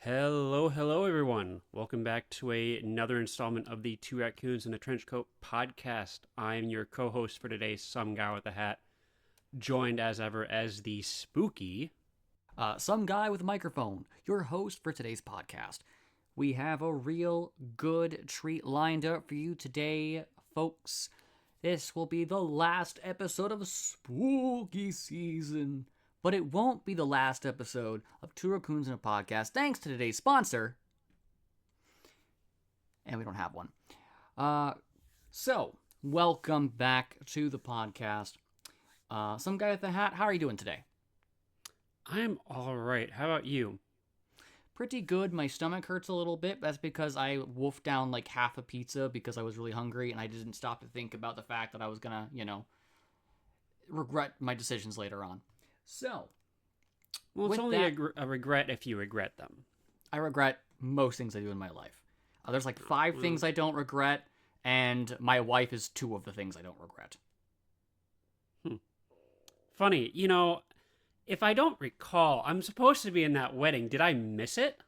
Hello, everyone. Welcome back to another installment of the Two Raccoons in a Trench Coat podcast. I'm your co-host for today, Some Guy with a Hat, joined as ever as the spooky... Some guy with a microphone, your host for today's podcast. We have a real good treat lined up for you today, folks. This will be the last episode of spooky season. But it won't be the last episode of Two Raccoons in a Podcast, thanks to today's sponsor. And we don't have one. So, welcome back to the podcast. Some guy with a hat, how are you doing today? I'm all right. How about you? Pretty good. My stomach hurts a little bit. That's because I wolfed down like half a pizza because I was really hungry and I didn't stop to think about the fact that I was gonna, regret my decisions later on. So, well, it's only a regret if you regret them. I regret most things I do in my life. There's like 5 things I don't regret, and my wife is 2 of the things I don't regret. Funny, if I don't recall, I'm supposed to be in that wedding. Did I miss it?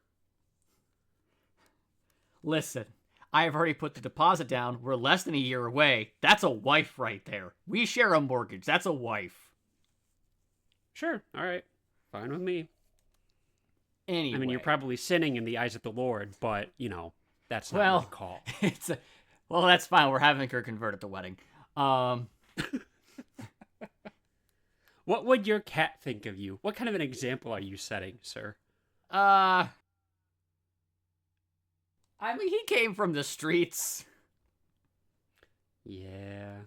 Listen, I have already put the deposit down. We're less than a year away. That's a wife right there. We share a mortgage. That's a wife. Sure. All right. Fine with me. Anyway. I mean, you're probably sinning in the eyes of the Lord, but, that's not my call. Well, that's fine. We're having her convert at the wedding. What would your cat think of you? What kind of an example are you setting, sir? I mean, he came from the streets. Yeah.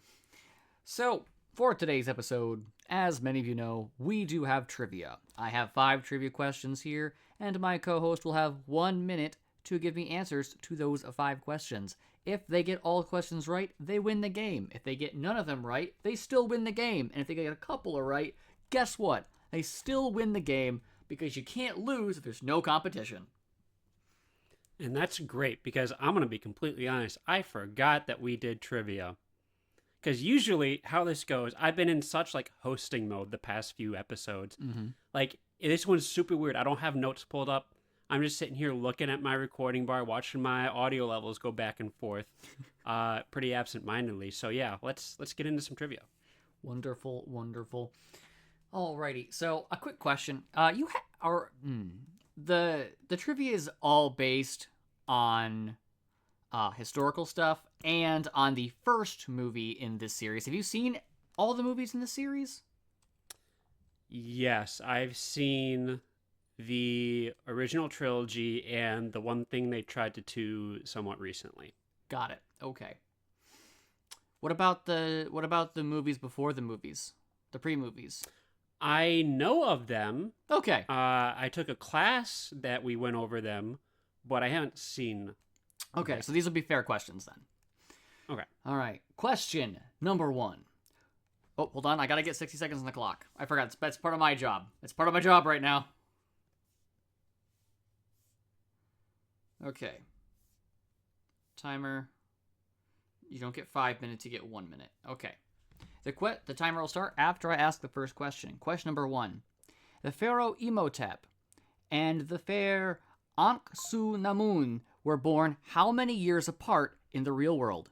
So, for today's episode, as many of you know, we do have trivia. I have 5 trivia questions here, and my co-host will have 1 minute to give me answers to those 5 questions. If they get all questions right, they win the game. If they get none of them right, they still win the game. And if they get a couple of right, guess what? They still win the game because you can't lose if there's no competition. And that's great because I'm going to be completely honest. I forgot that we did trivia. Because usually how this goes, I've been in such hosting mode the past few episodes. Mm-hmm. This one's super weird. I don't have notes pulled up. I'm just sitting here looking at my recording bar, watching my audio levels go back and forth, pretty absent-mindedly. So yeah, let's get into some trivia. Wonderful, wonderful. Alrighty, so a quick question. The trivia is all based on historical stuff and on the first movie in this series. Have you seen all the movies in this series? Yes, I've seen the original trilogy and the one thing they tried to do somewhat recently. Got it. Okay. What about the movies before the movies? The pre-movies? I know of them. Okay. I took a class that we went over them, but I haven't seen. Okay, so these will be fair questions then. Okay. All right. Question number 1. Oh, hold on. I got to get 60 seconds on the clock. I forgot. That's part of my job. It's part of my job right now. Okay. Timer. You don't get 5 minutes, you get 1 minute. Okay. The timer will start after I ask the first question. Question number 1. The pharaoh Imhotep and the fair Ankh-Su-Namun were born how many years apart in the real world?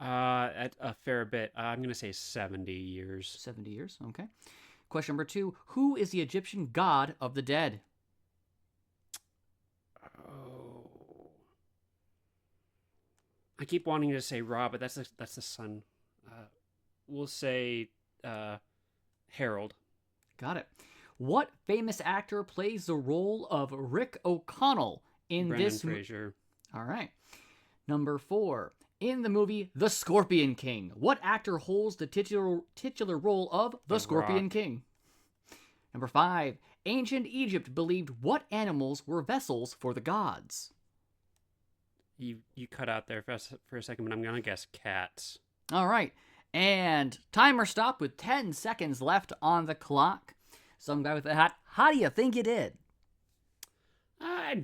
A fair bit. I'm going to say 70 years. 70 years, okay. Question number 2. Who is the Egyptian god of the dead? I keep wanting to say Ra, but that's the son. We'll say Harold. Got it. What famous actor plays the role of Rick O'Connell in Brendan this? Fraser. All right. Number 4. In the movie The Scorpion King, what actor holds the titular role of the Scorpion Rock. King? Number 5. Ancient Egypt believed what animals were vessels for the gods? You cut out there for a second, but I'm going to guess cats. All right. And timer stop with 10 seconds left on the clock. Some guy with a hat. How do you think you did?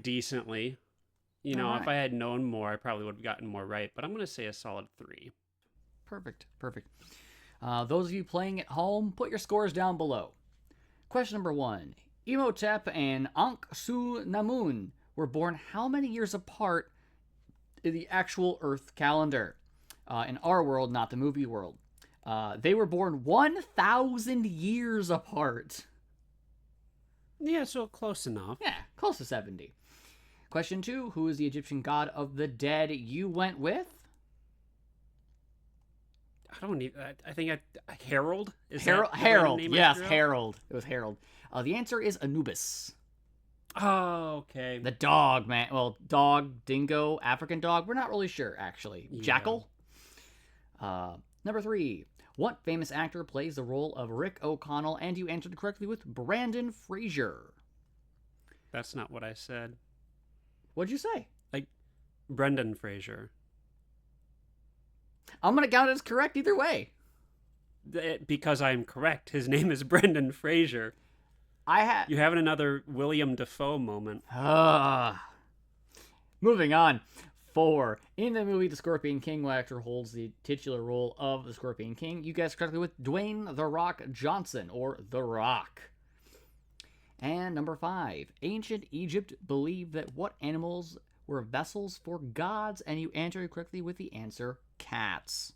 Decently. If I had known more, I probably would have gotten more right. But I'm going to say a solid 3. Perfect. Those of you playing at home, put your scores down below. Question number 1. Imhotep and Ankh-Su-Namun were born how many years apart in the actual Earth calendar? In our world, not the movie world. They were born 1,000 years apart. Yeah, so close enough. Yeah, close to 70. Question 2. Who is the Egyptian god of the dead you went with? I don't need. I think Harold is Harold. that the random name I Yes, threw out? Harold. It was Harold. The answer is Anubis. Oh, okay. The dog, man. Well, dog, dingo, African dog. We're not really sure, actually. Yeah. Jackal. Number 3. What famous actor plays the role of Rick O'Connell? And you answered correctly with Brandon Fraser. That's not what I said. What'd you say? Like Brendan Fraser. I'm going to count it as correct either way. Because I'm correct. His name is Brendan Fraser. You're having another William Dafoe moment. Moving on. 4. In the movie The Scorpion King, what actor holds the titular role of the Scorpion King? You guessed correctly with Dwayne The Rock Johnson, or The Rock. And number 5. Ancient Egypt believed that what animals were vessels for gods? And you answered correctly with the answer cats.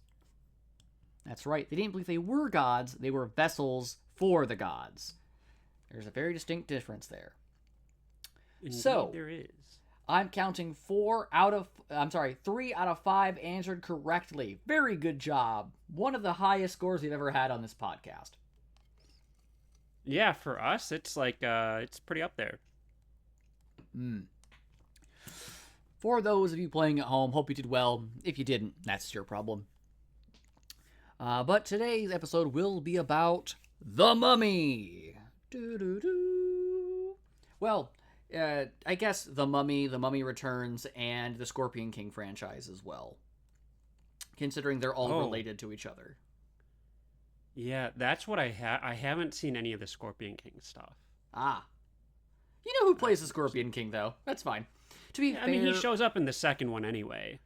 That's right. They didn't believe they were gods. They were vessels for the gods. There's a very distinct difference there. Indeed, So, there is. I'm counting 3 out of 5 answered correctly. Very good job. One of the highest scores we've ever had on this podcast. Yeah, for us, it's like it's pretty up there. For those of you playing at home, hope you did well. If you didn't, that's your problem. But today's episode will be about The Mummy. Well, I guess The Mummy Returns, and the Scorpion King franchise as well. Considering they're all related to each other. Yeah, that's what I haven't seen any of the Scorpion King stuff. Ah. You know who plays the Scorpion King, though. That's fine. To be fair... I mean, he shows up in the second one anyway.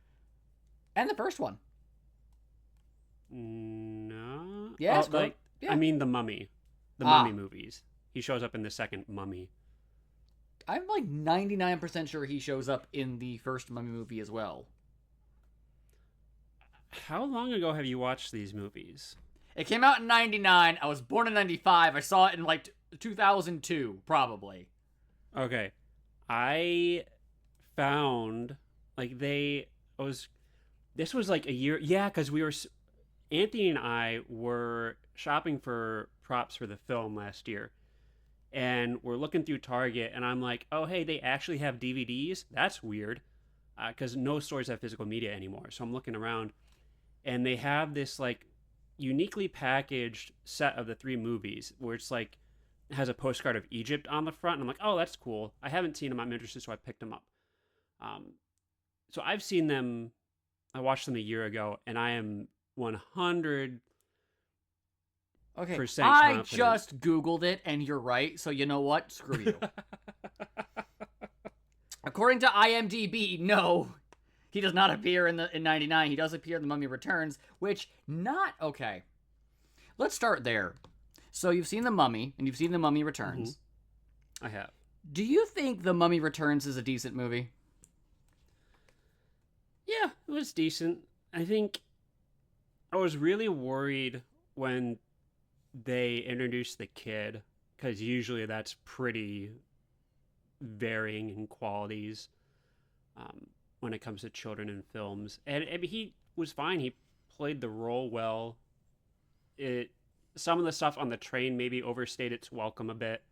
And the first one. No? Yeah, yeah. I mean, The Mummy. The Mummy movies. He shows up in the second Mummy. I'm like 99% sure he shows up in the first Mummy movie as well. How long ago have you watched these movies? It came out in 99. I was born in 95. I saw it in like 2002, probably. Okay. I found this was like a year. Yeah, because Anthony and I were shopping for props for the film last year. And we're looking through Target, and I'm like, oh, hey, they actually have DVDs? That's weird, because no stores have physical media anymore. So I'm looking around, and they have this, like, uniquely packaged set of the 3 movies, where it's, like, it has a postcard of Egypt on the front, and I'm like, oh, that's cool. I haven't seen them. I'm interested, so I picked them up. So I've seen them. I watched them a year ago, and I am 100... Okay, I just Googled it, and you're right, so you know what? Screw you. According to IMDb, no, he does not appear in 99. He does appear in The Mummy Returns, okay. Let's start there. So you've seen The Mummy, and you've seen The Mummy Returns. Mm-hmm. I have. Do you think The Mummy Returns is a decent movie? Yeah, it was decent. I think I was really worried when they introduced the kid, because usually that's pretty varying in qualities when it comes to children in films. And I mean, he was fine. He played the role well. Some of the stuff on the train maybe overstayed its welcome a bit,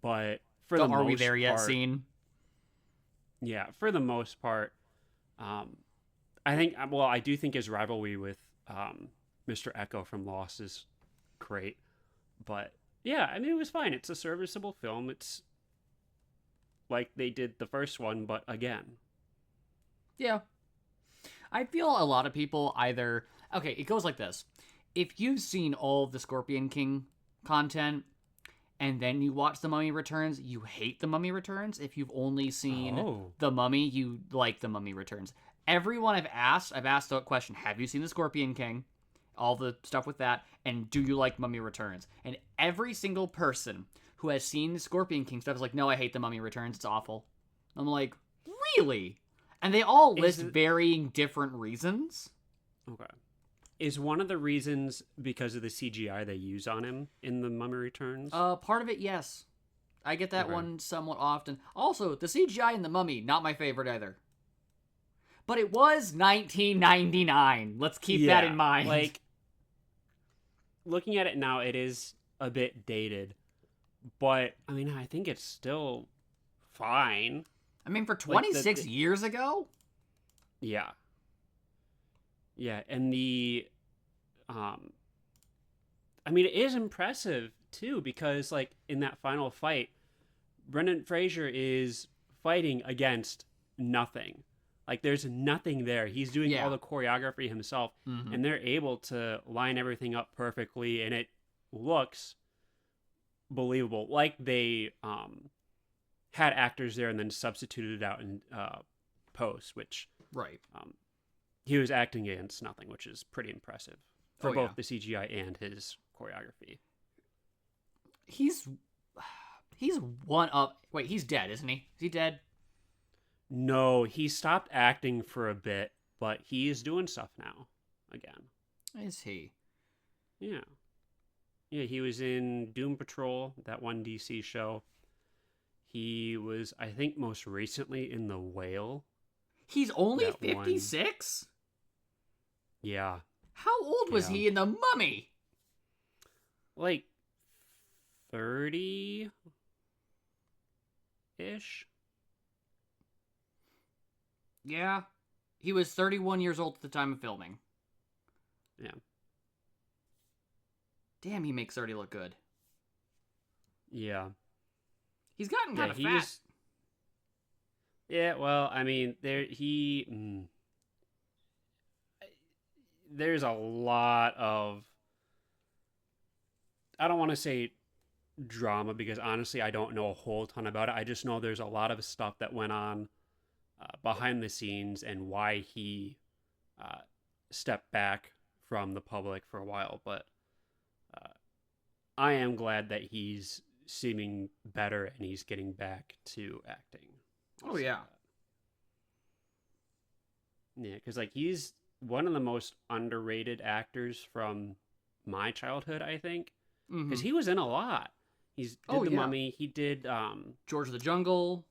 but for the most part, are we there yet scene? Yeah, for the most part, I do think his rivalry with Mr. Echo from Lost is great, but yeah, I mean, it was fine. It's a serviceable film. It's like they did the first one, but again. Yeah. I feel a lot of people it goes like this. If you've seen all of the Scorpion King content and then you watch The Mummy Returns, you hate The Mummy Returns. If you've only seen The Mummy, you like The Mummy Returns. Everyone I've asked the question, have you seen The Scorpion King? All the stuff with that, and do you like Mummy Returns? And every single person who has seen Scorpion King stuff is like, no, I hate The Mummy Returns. It's awful. I'm like, really? And they all list varying different reasons. Okay. Is one of the reasons because of the CGI they use on him in The Mummy Returns? Part of it, yes. I get that one somewhat often. Also, the CGI in The Mummy, not my favorite either. But it was 1999. Let's keep that in mind. Like, looking at it now, it is a bit dated. But, I mean, I think it's still fine. I mean, for 26 years ago? Yeah. Yeah, and I mean, it is impressive, too, because, like, in that final fight, Brendan Fraser is fighting against nothing. Like, there's nothing there. He's doing all the choreography himself, and they're able to line everything up perfectly, and it looks believable. Like, they had actors there and then substituted it out in post, which... Right. He was acting against nothing, which is pretty impressive for both the CGI and his choreography. He's one of... Wait, he's dead, isn't he? Is he dead? No, he stopped acting for a bit, but he is doing stuff now again. Is he? Yeah. Yeah, he was in Doom Patrol, that one DC show. He was, I think, most recently in The Whale. He's only 56? Yeah. How old was he in The Mummy? Like 30-ish? Yeah. He was 31 years old at the time of filming. Yeah. Damn, he makes 30 look good. Yeah. He's gotten kind of fat. Yeah, well, I mean, there's a lot of, I don't want to say drama, because honestly I don't know a whole ton about it. I just know there's a lot of stuff that went on behind the scenes and why he stepped back from the public for a while. But I am glad that he's seeming better and he's getting back to acting. Oh, yeah. Yeah, because, like, he's one of the most underrated actors from my childhood, I think. Because he was in a lot. He did The Mummy. He did... George of the Jungle.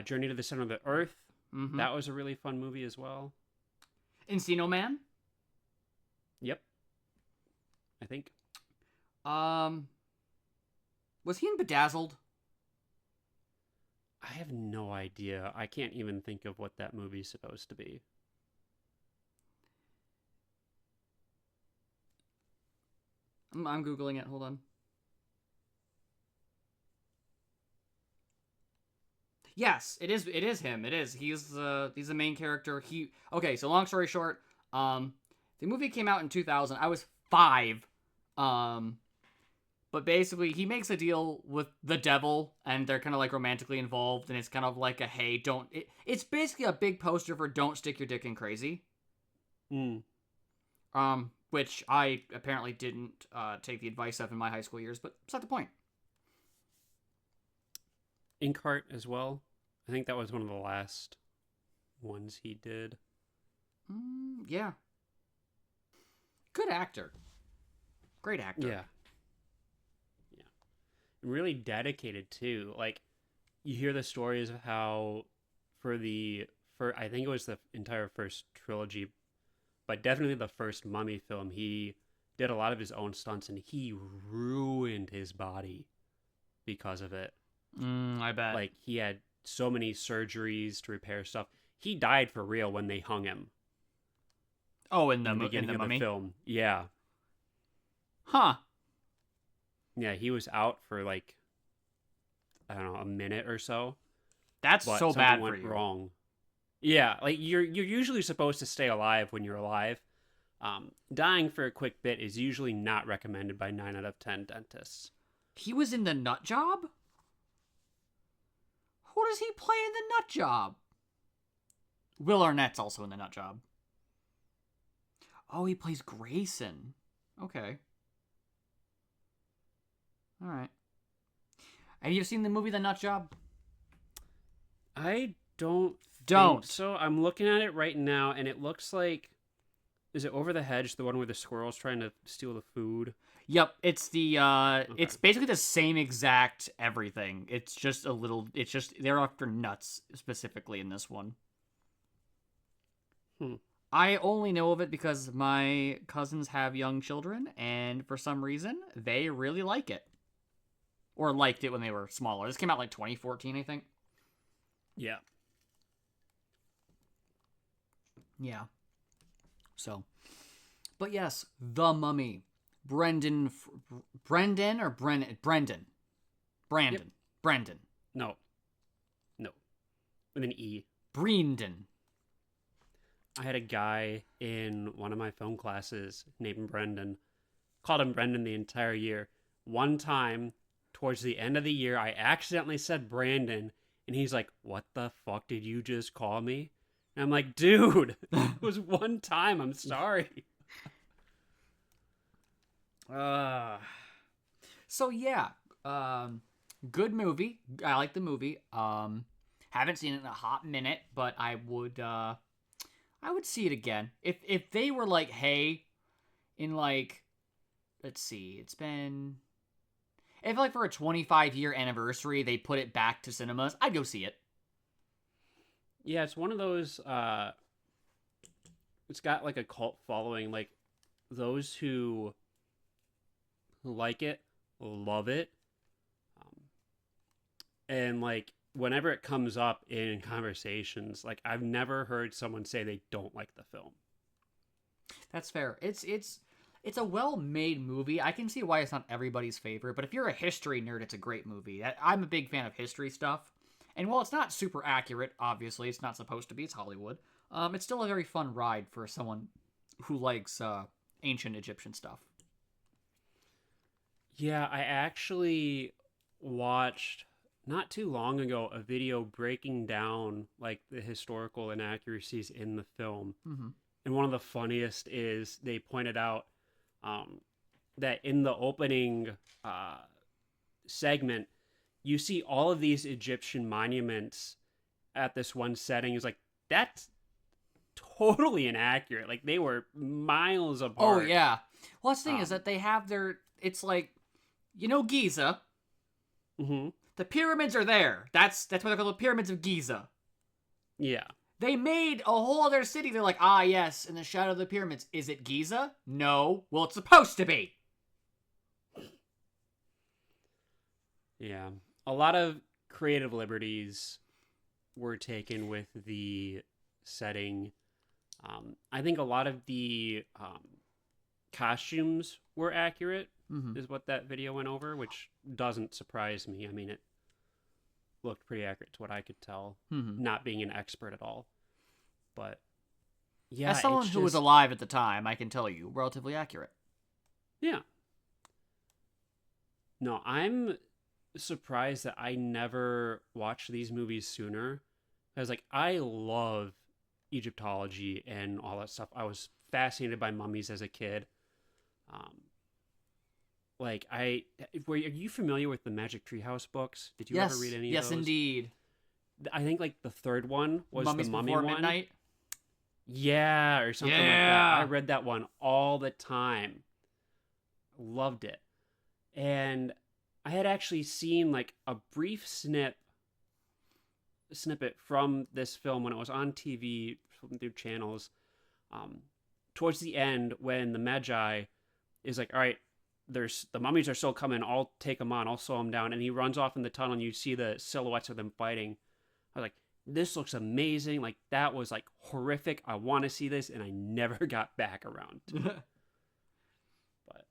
Journey to the Center of the Earth. That was a really fun movie as well. Encino Man? Yep. I think. Was he in Bedazzled? I have no idea. I can't even think of what that movie's supposed to be. I'm Googling it. Hold on. Yes, it is. It is him. It is. He's the main character. Okay. So long story short, the movie came out in 2000. I was 5. But basically, he makes a deal with the devil, and they're kind of like romantically involved, and it's kind of like a hey, don't. It's basically a big poster for "Don't stick your dick in crazy." Which I apparently didn't take the advice of in my high school years, but it's not the point. Inkheart as well. I think that was one of the last ones he did. Yeah. Good actor. Great actor. Yeah. Really dedicated too. Like, you hear the stories of how for I think it was the entire first trilogy, but definitely the first Mummy film, he did a lot of his own stunts and he ruined his body because of it. I bet. Like, he had so many surgeries to repair stuff. He died for real when they hung him. Oh, in the beginning of Mummy? the film. Yeah. Huh. Yeah, he was out for like, I don't know, a minute or so. That's so bad for you. Wrong. Yeah, like you're usually supposed to stay alive when you're alive. Dying for a quick bit is usually not recommended by 9 out of 10 dentists. He was in The Nut Job? Who does he play in The Nut Job? Will Arnett's also in The Nut Job. Oh, he plays Grayson. Okay. All right. Have you seen the movie The Nut Job? I don't think Don't. so. I'm looking at it right now, and it looks like, is it Over the Hedge, the one where the squirrel's trying to steal the food? Yep, it's the Okay. it's basically the same exact everything. It's just a little it's just they're after nuts specifically in this one. Hmm. I only know of it because my cousins have young children and for some reason they really like it. Or liked it when they were smaller. This came out like 2014, I think. Yeah. Yeah. So, but yes, The Mummy. Brendan or Brendan? Brandon. Yep. Brendan. No. No. With an E. Brendon. I had a guy in one of my film classes named Brendan. Called him Brendan the entire year. One time, towards the end of the year, I accidentally said Brandon, and he's like, "What the fuck did you just call me?" And I'm like, "Dude, it was one time. I'm sorry." Uh, so yeah, good movie. I like the movie. Haven't seen it in a hot minute, but I would see it again. If they were like, hey, in like, let's see, it's been, if like for a 25-year anniversary they put it back to cinemas, I'd go see it. Yeah, it's one of those. It's got like a cult following. Like those who like it love it, and like whenever it comes up in conversations, like I've never heard someone say they don't like the film. That's fair. It's a well-made movie. I can see why it's not everybody's favorite, but if you're a history nerd, it's a great movie. I'm a big fan of history stuff. And while it's not super accurate, obviously, it's not supposed to be, it's Hollywood, it's still a very fun ride for someone who likes ancient Egyptian stuff. Yeah, I actually watched not too long ago a video breaking down like the historical inaccuracies in the film. Mm-hmm. And one of the funniest is they pointed out um, that in the opening uh, segment, you see all of these Egyptian monuments at this one setting. It's like, that's totally inaccurate. Like, they were miles Oh, apart. yeah. Well, that's the thing is that they have it's like, Giza. Mm-hmm. The pyramids are there. That's why they're called the Pyramids of Giza. Yeah. They made a whole other city. They're like, ah, yes, in the shadow of the pyramids. Is it Giza? No. Well, it's supposed to be. Yeah. A lot of creative liberties were taken with the setting. I think a lot of the costumes were accurate, Mm-hmm. is what that video went over, which doesn't surprise me. I mean, it looked pretty accurate to what I could tell, Mm-hmm. not being an expert at all. But yeah, As someone it's who was just, alive at the time, I can tell you, relatively accurate. yeah. No, I'm surprised that I never watched these movies sooner. Because, like, I love Egyptology and all that stuff. I was fascinated by mummies as a kid. Um, are you familiar with the Magic Treehouse books? Did you ever Yes, read any of yes, those? indeed. I think like the third one was Mummies the mummy Before one. Midnight. Yeah, or something like that. I Yeah. read that one all the time. Loved it. And I had actually seen like a brief snippet from this film when it was on TV through channels. Um, Towards the end, when the Magi is like, "All right, there's the mummies are still coming. I'll take them on. I'll slow them down." And he runs off in the tunnel, and you see the silhouettes of them fighting. I was like, "This looks amazing! Like that was like horrific. I want to see this," and I never got back around to it. But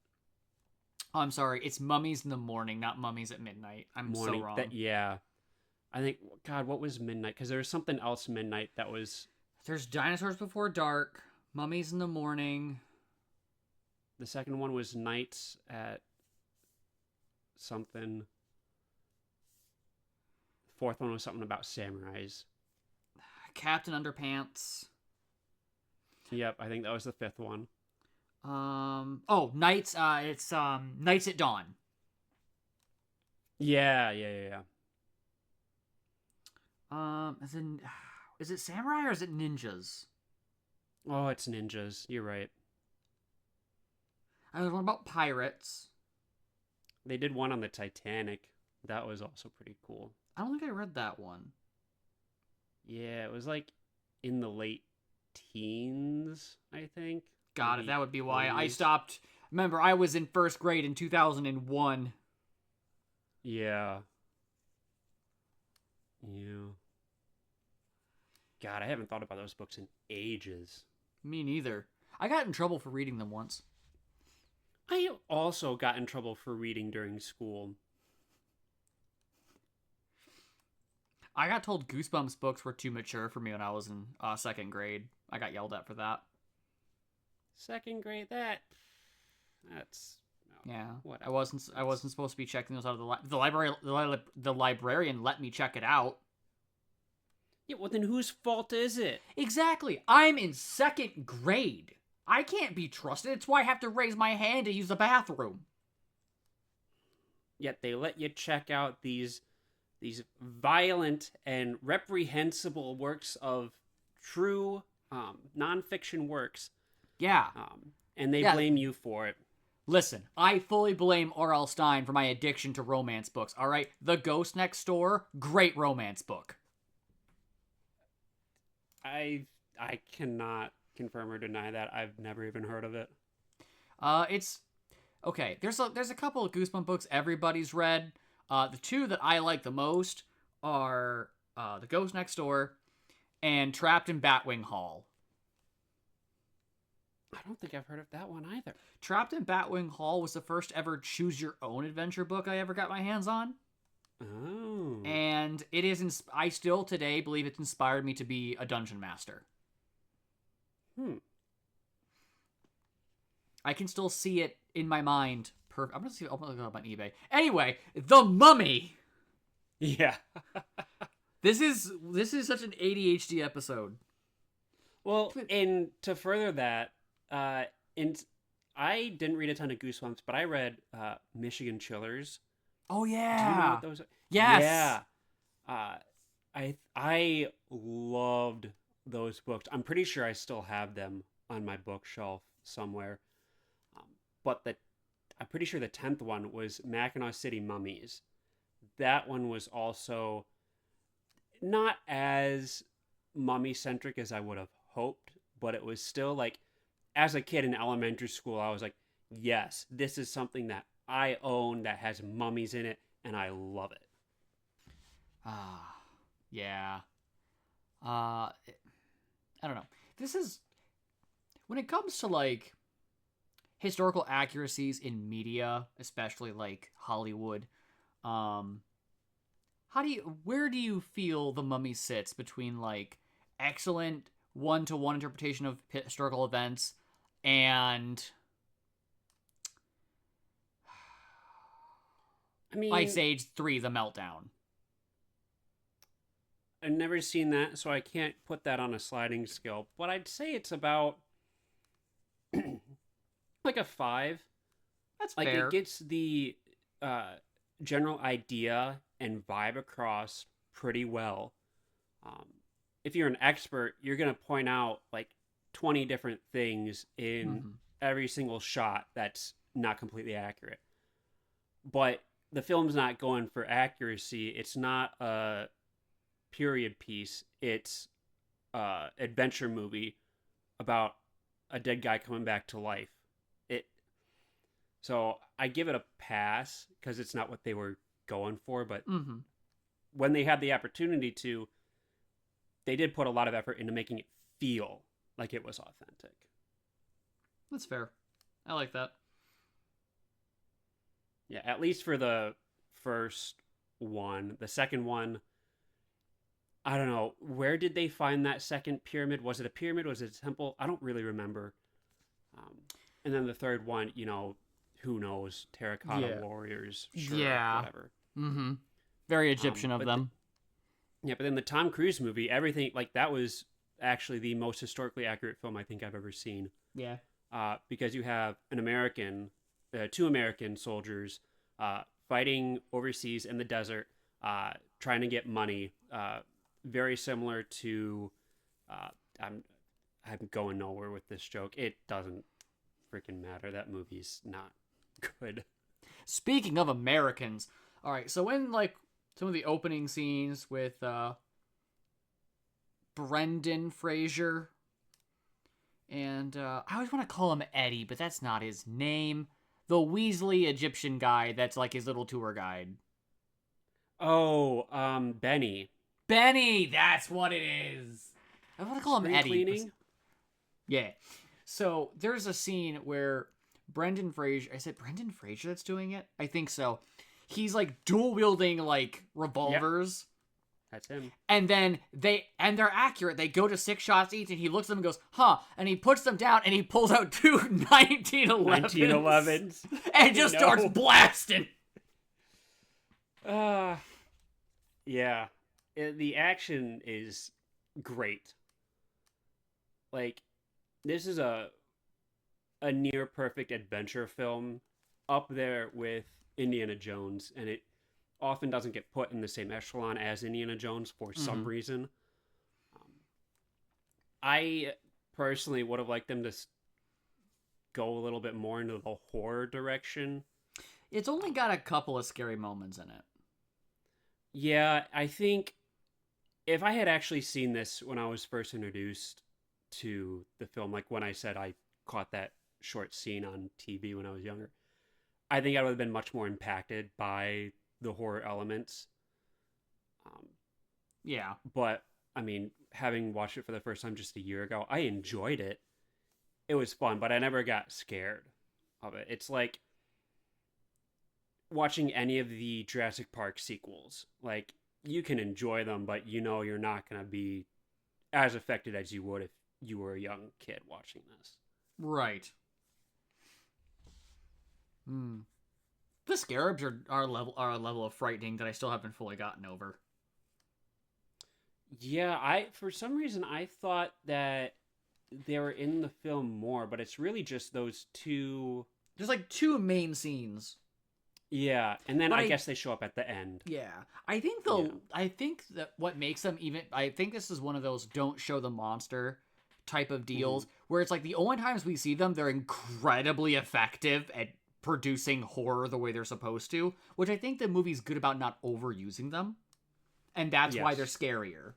Oh, I'm sorry. It's Mummies in the Morning, not Mummies at Midnight. I'm so morning, wrong. that yeah, I think God, what was midnight? Because there was something else midnight that was There's Dinosaurs Before Dark, Mummies in the Morning. the second one was nights at something. The fourth one was something about samurais. Captain Underpants. Yep, I think that was the fifth one. Oh, Nights. It's Nights at Dawn. Yeah, yeah, yeah, yeah. As in, is it samurai or is it ninjas? Oh, it's ninjas. You're right. I was one about pirates. They did one on the Titanic. That was also pretty cool. I don't think I read that one. Yeah, it was like in the late teens, I think. Got it. Maybe That would be why I 20s. stopped. Remember, I was in first grade in 2001. Yeah. Yeah. God, I haven't thought about those books in ages. Me neither. I got in trouble for reading them once. I also got in trouble for reading during school. I got told Goosebumps books were too mature for me when I was in second grade. I got yelled at for that. Second grade, that's no, Yeah, I whatever. wasn't. I That's wasn't supposed to be checking those out of the library. The librarian let me check it out. yeah. Well, then whose fault is it? Exactly. I'm in second grade. I can't be trusted. It's why I have to raise my hand to use the bathroom. Yet they let you check out these violent and reprehensible works of true nonfiction works, Yeah. and they Yeah. blame you for it. Listen, I fully blame R.L. Stine for my addiction to romance books, alright? The Ghost Next Door, great romance book. I cannot confirm or deny that. I've never even heard of it. It's okay. There's a couple of Goosebump books everybody's read. The two that I like the most are The Ghost Next Door and Trapped in Batwing Hall. I don't think I've heard of that one either. Trapped in Batwing Hall was the first ever choose your own adventure book I ever got my hands on. Oh. And it is I still today believe it's inspired me to be a dungeon master. Hmm. I can still see it in my mind. I'm gonna look it up on eBay. Anyway, The Mummy. Yeah. This is such an ADHD episode. Well, and to further that, in I didn't read a ton of Goosebumps, but I read Michigan Chillers. Oh Do you know yeah. what those are? Yes. Yeah. Uh, I loved those books. I'm pretty sure I still have them on my bookshelf somewhere. Um, but I'm pretty sure the 10th one was Mackinac City Mummies. That one was also not as mummy centric as I would have hoped, but it was still like, as a kid in elementary school, I was like, yes, this is something that I own that has mummies in it, and I love it. Ah, yeah. I don't know. This is when it comes to like historical accuracies in media, especially like Hollywood. Um, where do you feel The Mummy sits between like excellent one-to-one interpretation of historical events and I Ice mean, Age 3 The Meltdown? I've never seen that, so I can't put that on a sliding scale, but I'd say it's about like a five. That's Like, it fair. gets the uh, general idea and vibe across pretty well. Um, if you're an expert, you're going to point out like 20 different things in Mm-hmm. every single shot that's not completely accurate. But the film's not going for accuracy. It's not a period piece. It's a adventure movie about a dead guy coming back to life. It So I give it a pass because it's not what they were going for. But Mm-hmm. when they had the opportunity to, they did put a lot of effort into making it feel like it was authentic. That's fair. I like that. Yeah, at least for the first one. The second one, I don't know. Where did they find that second pyramid? Was it a pyramid? Was it a temple? I don't really remember. Um, and then the third one, who knows? Terracotta Yeah. warriors, sure, Yeah. whatever. Mm-hmm. Very Egyptian of But them. yeah, but then the Tom Cruise movie, everything like that was actually the most historically accurate film I think I've ever seen. Yeah. Because you have two American soldiers fighting overseas in the desert, trying to get money. Very similar to, uh, I'm I'm going nowhere with this joke. It doesn't freaking matter. That movie's not good. Speaking of Americans, all right. So in like some of the opening scenes with Brendan Fraser and I always want to call him Eddie, but that's not his name. The Weasley Egyptian guy that's like his little tour guide. Oh, Benny. Benny, that's what it is. I want to call him Spring Eddie. cleaning? Yeah. So there's a scene where Brendan Fraser. I said Brendan Fraser that's doing it? I think so. He's like dual wielding like revolvers. That's him. And then they're accurate. They go to 6 shots each, and he looks at them and goes, huh. And he puts them down and he pulls out two 1911s. 1911s. And just starts blasting. Yeah. The action is great. Like, this is a near perfect adventure film, up there with Indiana Jones, and it often doesn't get put in the same echelon as Indiana Jones for some reason. I personally would have liked them to go a little bit more into the horror direction. It's only got a couple of scary moments in it. Yeah, I think if I had actually seen this when I was first introduced to the film, like when I said I caught that short scene on TV when I was younger, I think I would have been much more impacted by the horror elements. Yeah. But, I mean, having watched it for the first time just a year ago, I enjoyed it. It was fun, but I never got scared of it. It's like watching any of the Jurassic Park sequels. Like, you can enjoy them, but you know you're not going to be as affected as you would if you were a young kid watching this. Right. The scarabs are a level of frightening that I still haven't fully gotten over. Yeah, for some reason I thought that they were in the film more, but it's really just those two. There's like 2 main scenes. Yeah, and then But I guess they show up at the end. Yeah. I think that what makes them even, I think this is one of those don't show the monster type of deals where it's like the only times we see them, they're incredibly effective at producing horror the way they're supposed to, which I think the movie's good about not overusing them. And that's why they're scarier.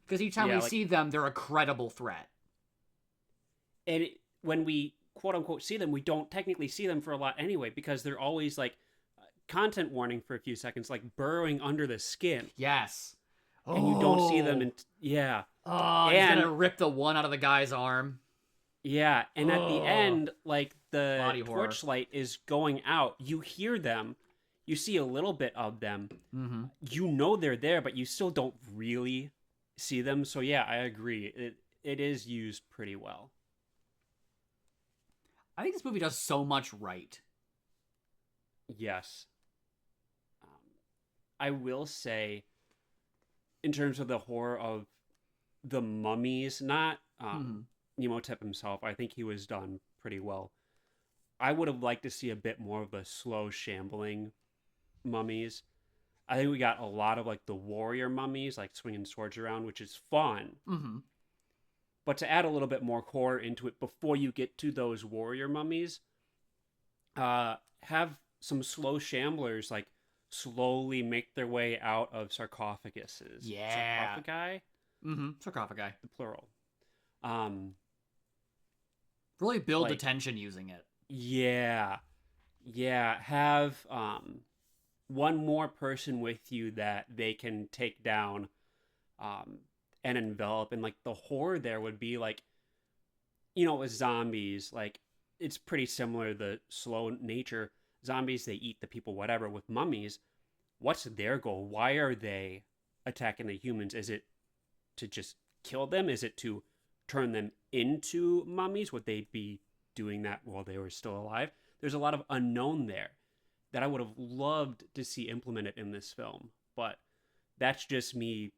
Because each time we see them, they're a credible threat. And when we quote unquote see them, we don't technically see them for a lot anyway, because they're always like content warning for a few seconds, like burrowing under the skin. Yes. And you don't see them. Yeah. Oh, he's gonna rip the one out of the guy's arm. Yeah. And at the end, like the Body torchlight is going out. You hear them. You see a little bit of them. Mm-hmm. You know they're there, but you still don't really see them. So yeah, I agree. It is used pretty well. I think this movie does so much right. Yes. I will say, in terms of the horror of the mummies, not Nemotep himself, I think he was done pretty well. I would have liked to see a bit more of the slow shambling mummies. I think we got a lot of like the warrior mummies, like swinging swords around, which is fun. Mm-hmm. But to add a little bit more horror into it before you get to those warrior mummies, have some slow shamblers like slowly make their way out of sarcophaguses. Yeah. Sarcophagi? Mm-hmm. Sarcophagi. The plural. Really build the tension using it. Yeah. Yeah. Have one more person with you that they can take down and envelop. And like the horror there would be like, with zombies, like it's pretty similar, the slow nature. Zombies, they eat the people, whatever. With mummies, what's their goal? Why are they attacking the humans? Is it to just kill them? Is it to turn them into mummies? Would they be doing that while they were still alive? There's a lot of unknown there that I would have loved to see implemented in this film. But that's just me,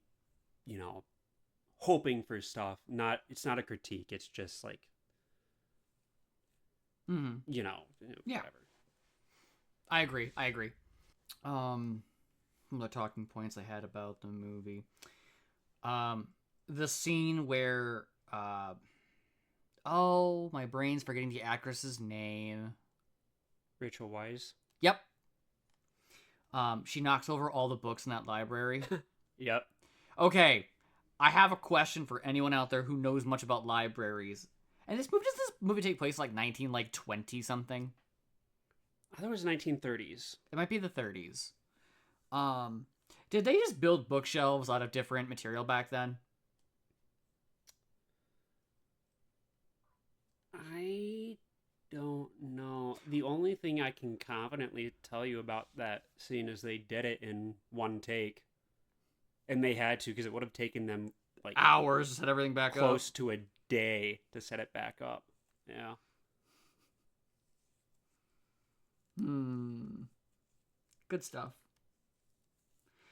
hoping for stuff. It's not a critique. It's just like, Mm-hmm. whatever. I agree. Some of the talking points I had about the movie. The scene where oh, my brain's forgetting the actress's name. Rachel Weisz. Yep. She knocks over all the books in that library. Yep. Okay, I have a question for anyone out there who knows much about libraries. And does this movie take place like 20 something? I thought it was 1930s. It might be the 30s. Did they just build bookshelves out of different material back then? I don't know. The only thing I can confidently tell you about that scene is they did it in one take. And they had to because it would have taken them like Hours to set everything back close to a day to set it back up. Yeah. Good stuff.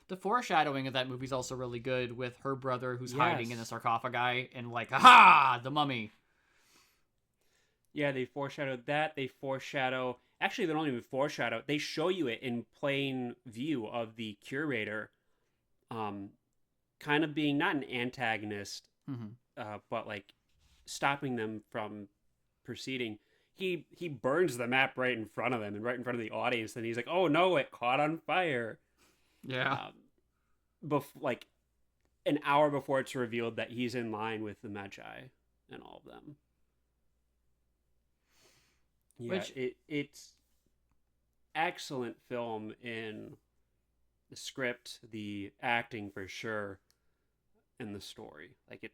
The foreshadowing of that movie is also really good with her brother who's hiding in the sarcophagi and like, aha, the mummy. Yeah, they foreshadowed that. They foreshadow... Actually, they don't even foreshadow. They show you it in plain view of the curator kind of being not an antagonist, but like stopping them from proceeding. He burns the map right in front of them and right in front of the audience. And he's like, oh no, it caught on fire. Yeah. Like an hour before it's revealed that he's in line with the Magi and all of them. Yeah, it's excellent film in the script, the acting for sure, and the story. Like it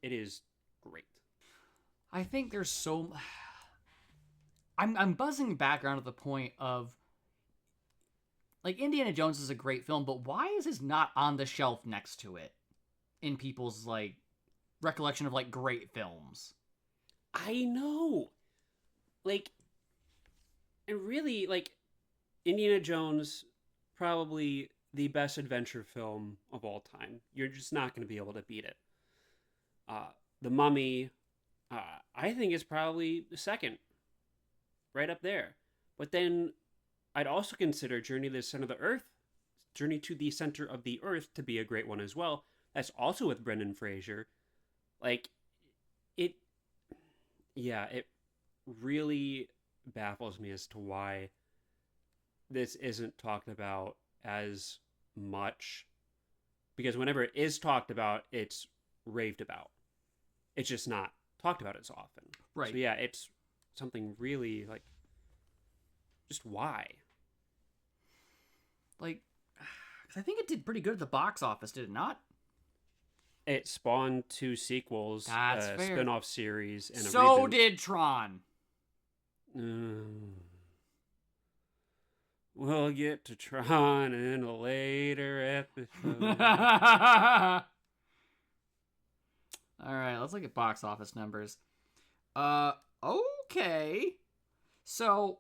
is great. I think there's so... I'm buzzing back around to the point of like Indiana Jones is a great film, but why is this not on the shelf next to it in people's like recollection of like great films? I know. Like, and really, like, Indiana Jones, probably the best adventure film of all time. You're just not going to be able to beat it. The Mummy, I think is probably the second. Right up there. But then I'd also consider Journey to the Center of the Earth to be a great one as well. That's also with Brendan Fraser. Like, it really baffles me as to why this isn't talked about as much, because whenever it is talked about, it's raved about. It's just not talked about as often. Right. So yeah, it's something really like, just why? Like, 'cause I think it did pretty good at the box office, did it not? It spawned 2 sequels, That's a fair. spin-off series, and a So reboot. did Tron. We'll get to Tron in a later episode. All right, let's look at box office numbers. Okay. So,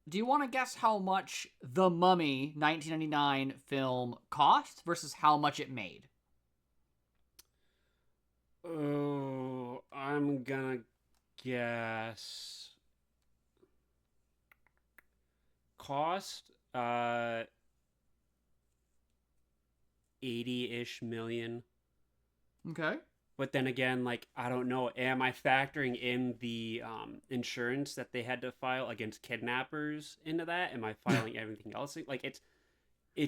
do you want to guess how much The Mummy 1999 film cost versus how much it made? Oh, I'm gonna guess cost 80-ish million. Okay. But then again, like, I don't know, am I factoring in the insurance that they had to file against kidnappers into that? Am I filing everything else? Like, it's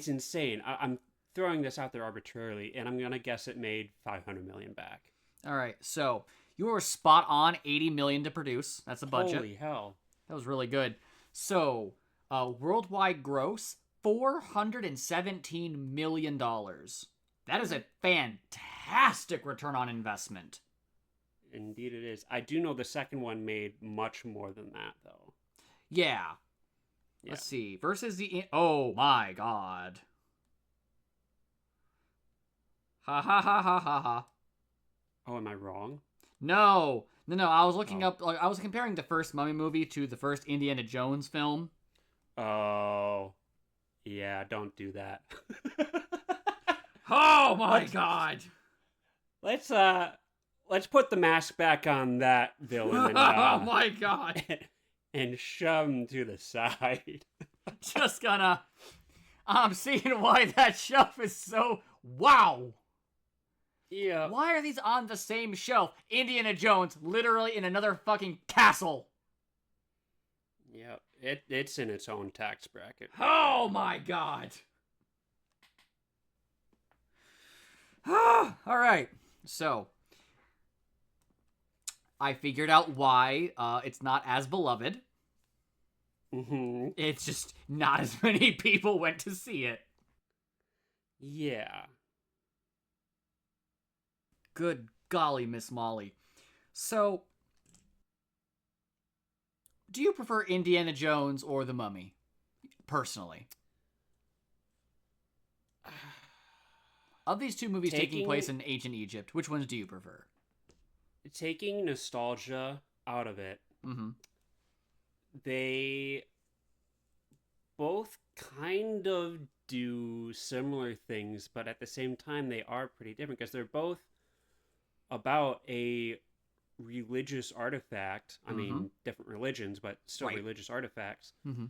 insane. I'm throwing this out there arbitrarily, and I'm gonna guess it made 500 million back. All right. So, you were spot on, 80 million to produce. That's the budget. Holy hell. That was really good. So, worldwide gross, $417 million. That is a fantastic return on investment. Indeed it is. I do know the second one made much more than that, though. Yeah. Let's see. Versus the... Oh, my God. Ha ha ha ha ha ha. Oh, am I wrong? No. I was looking up... I was comparing the first Mummy movie to the first Indiana Jones film. Oh. Yeah, don't do that. Oh, my God. Let's put the mask back on that villain. And, oh, my God. and shove him to the side. Just gonna. I'm seeing why that shelf is so. Wow! Yeah. Why are these on the same shelf? Indiana Jones, literally in another fucking castle. Yeah. It's in its own tax bracket. Oh my god. Alright. So, I figured out why it's not as beloved. Mm-hmm. It's just not as many people went to see it. Yeah. Good golly, Miss Molly. So, do you prefer Indiana Jones or The Mummy? Personally. Of these two movies taking place in ancient Egypt, which ones do you prefer? Taking nostalgia out of it, Mm-hmm. they both kind of do similar things, but at the same time, they are pretty different because they're both about a religious artifact. I mean, different religions, but still Right. religious artifacts. Mm-hmm.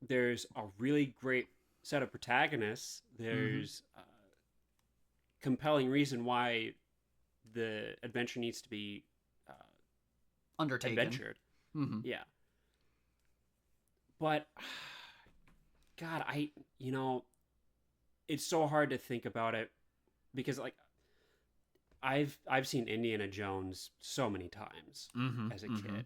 There's a really great set of protagonists. There's a compelling reason why the adventure needs to be Undertaken. adventured. Mm-hmm. Yeah. But God, it's so hard to think about it because like I've seen Indiana Jones so many times as a kid.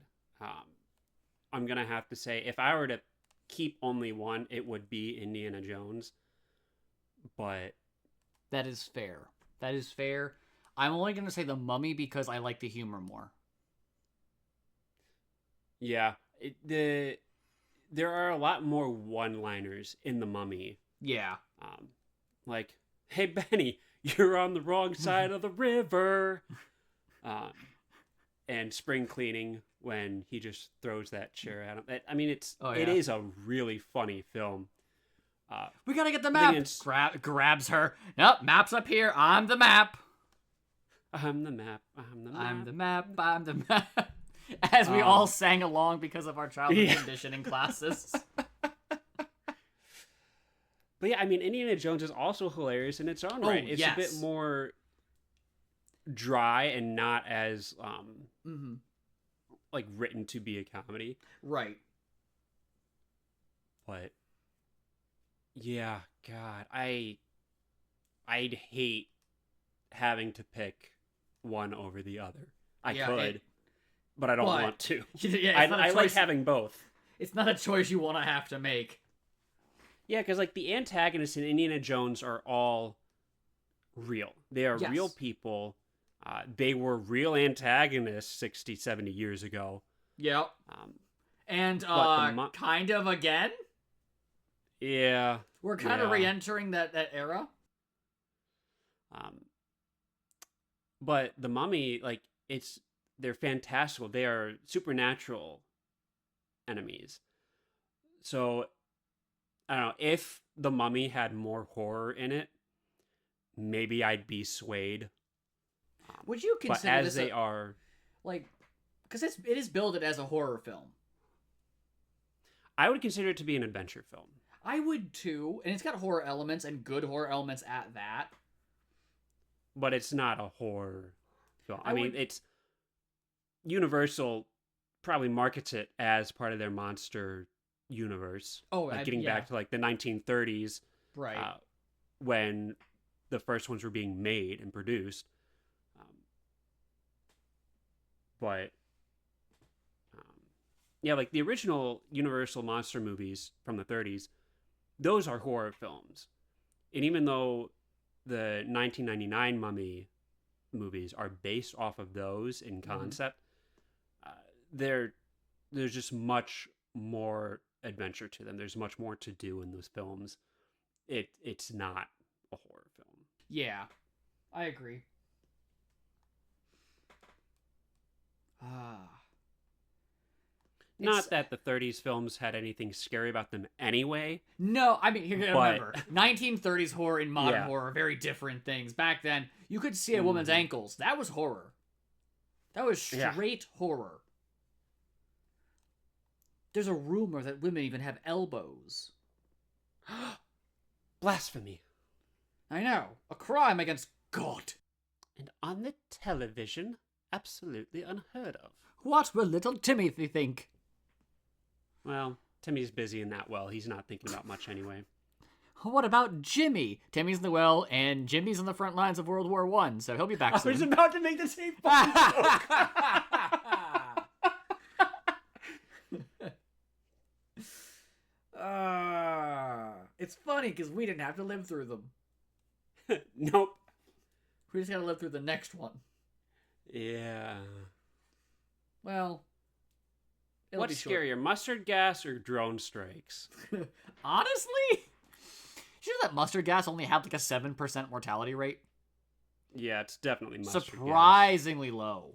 I'm gonna have to say if I were to keep only one, it would be Indiana Jones. But That is fair. That is fair. I'm only going to say The Mummy because I like the humor more. yeah, there are a lot more one-liners in The Mummy. Yeah. Like, hey Benny, you're on the wrong side of the river. And spring cleaning when he just throws that chair at him. I mean, it is a really funny film. We gotta get the map. Grabs her. Nope, map's up here. I'm the map. I'm the map. I'm the map. I'm the map. I'm the map. As we all sang along because of our childhood conditioning classes. But yeah, I mean, Indiana Jones is also hilarious in its own right. It's a bit more dry and not as like written to be a comedy. Right. But yeah, God, I'd hate having to pick one over the other. I could, but I don't want to. Yeah, I like having both. It's not a choice you want to have to make. Yeah, because like the antagonists in Indiana Jones are all real. They are real people. They were real antagonists 60, 70 years ago. Yep. And kind of again? Yeah. We're kind of re-entering that era. But the Mummy, like, they're fantastical. They are supernatural enemies. So, I don't know, if the Mummy had more horror in it, maybe I'd be swayed. Would you consider but as this they are, like, because it is billed as a horror film? I would consider it to be an adventure film. I would too, and it's got horror elements and good horror elements at that. But it's not a horror film. I mean, it's Universal probably markets it as part of their monster universe. Getting back to like the 1930s, right? When the first ones were being made and produced. But yeah, like the original Universal monster movies from the 30s, those are horror films. And even though the 1999 Mummy movies are based off of those in concept, there's just much more adventure to them. There's much more to do in those films. It's not a horror film. Yeah, I agree. Not that the 30s films had anything scary about them anyway. No, I mean, you gotta remember, 1930s horror and modern horror are very different things. Back then, you could see a woman's ankles. That was horror. That was straight horror. There's a rumor that women even have elbows. Blasphemy. I know. A crime against God. And on the television, absolutely unheard of. What will little Timothy think? Well, Timmy's busy in that well. He's not thinking about much anyway. What about Jimmy? Timmy's in the well, and Jimmy's on the front lines of World War I, so he'll be back soon. I was about to make the same joke. It's funny because we didn't have to live through them. Nope. We just gotta live through the next one. Yeah. Well, what's scarier, mustard gas or drone strikes? Honestly, you know that mustard gas only had like a 7% mortality rate? Yeah, it's definitely mustard surprisingly low.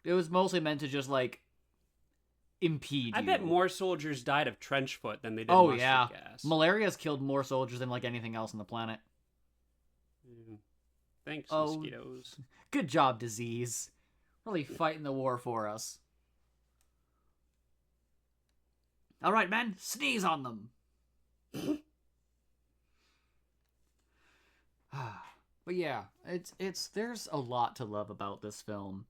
It was mostly meant to just like impede I you. bet more soldiers died of trench foot than they did mustard gas. Malaria's killed more soldiers than like anything else on the planet. Thanks, mosquitoes. Good job, disease. Really fighting the war for us. All right, men, sneeze on them. But yeah, it's there's a lot to love about this film.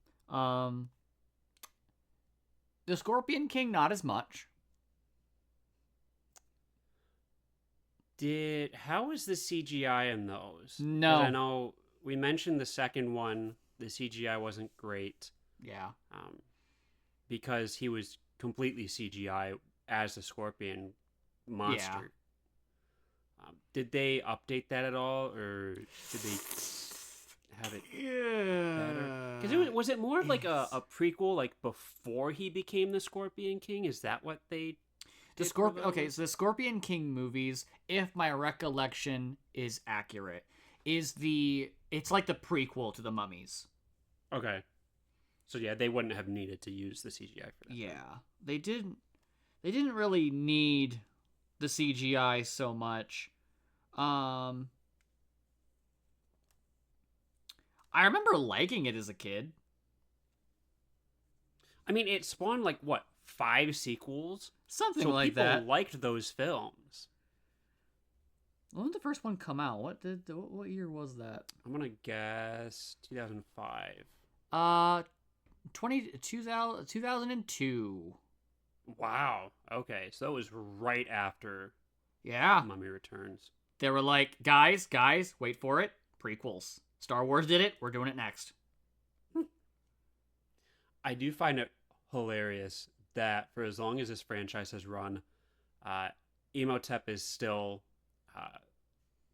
The Scorpion King, not as much. How was the CGI in those? No. 'Cause I know we mentioned the second one, the CGI wasn't great. Yeah. Because he was completely CGI as the Scorpion monster. Yeah. Did they update that at all, or did they have it better? Because was it more of like a prequel, like before he became the Scorpion King? Is that what they? Okay, so the Scorpion King movies, if my recollection is accurate, it's like the prequel to the Mummies. Okay. So yeah, they wouldn't have needed to use the CGI for that. Yeah. They didn't really need the CGI so much. I remember liking it as a kid. I mean, it spawned like what, 5 sequels? Something like that. People liked those films. When did the first one come out? What year was that? I'm gonna guess 2005. 2002. Wow. Okay, so that was right after Mummy Returns. They were like, guys, wait for it. Prequels. Star Wars did it. We're doing it next. I do find it hilarious that for as long as this franchise has run, Imhotep is still